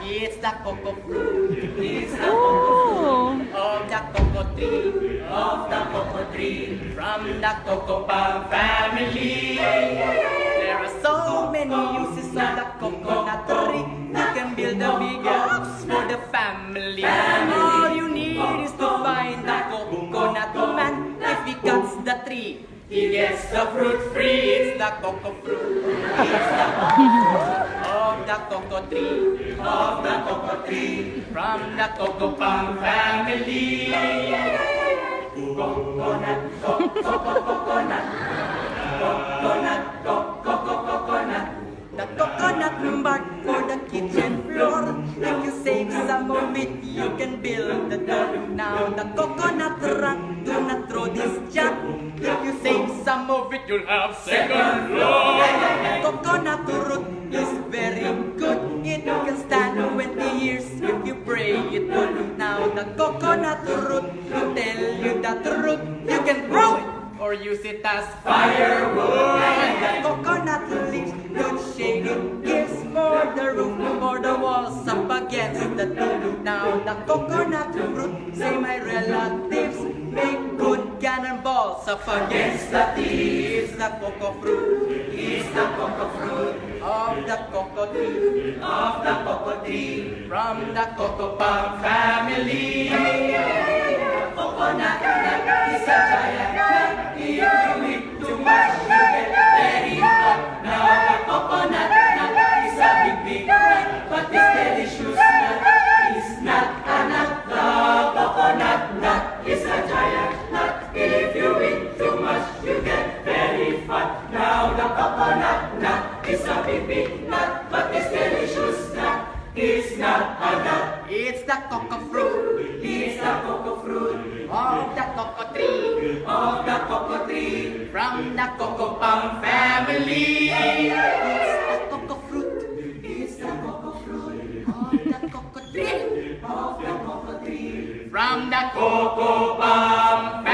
It's the cocoa fruit. It's the cocoa fruit of the cocoa tree. Of the cocoa tree. From the cocoa palm family. There are so many uses of the coconut tree. You can build a big house for the family. All you need is to find the coconut man. If he cuts the tree, he gets the fruit free. It's the cocoa fruit. It's the cocoa fruit of the cocoa tree. Of the cocoa tree. From the cocoa palm family. Coconut, coconut. Coconut, coconut. The coconut bark for the kitchen floor. If you save some of it, you can build the door. Now the coconut run, do not throw this junk. If you save some of it, you'll have second floor. Coconut root is very good. It can stand 20 years if you pray it would. Now the coconut root, to tell you the truth, you can grow it or use it as firewood. The coconut leaves don't shade it, gives more the roof, more the walls up against the roof. Now the coconut fruit, say my relatives, make good cannonballs up against the thieves. The cocoa fruit is the cocoa fruit of the cocoa tree. Of the cocoa tree. From the cocoa palm family. Coconut nut is a giant nut. If you eat too much, you get very hot. Now the coconut nut is a big nut, but this delicious nut is not a nut. The coconut nut is a giant nut. If you eat too much, you get very fat. Now the coconut nut is a big nut, but this delicious nut is not a nut. It's the cocoa fruit. It's the cocoa fruit of the cocoa tree. Of the cocoa tree. From the cocoa palm family. It's the cocoa fruit. It's the cocoa fruit of the cocoa tree. Of the cocoa tree. From the cocoa palm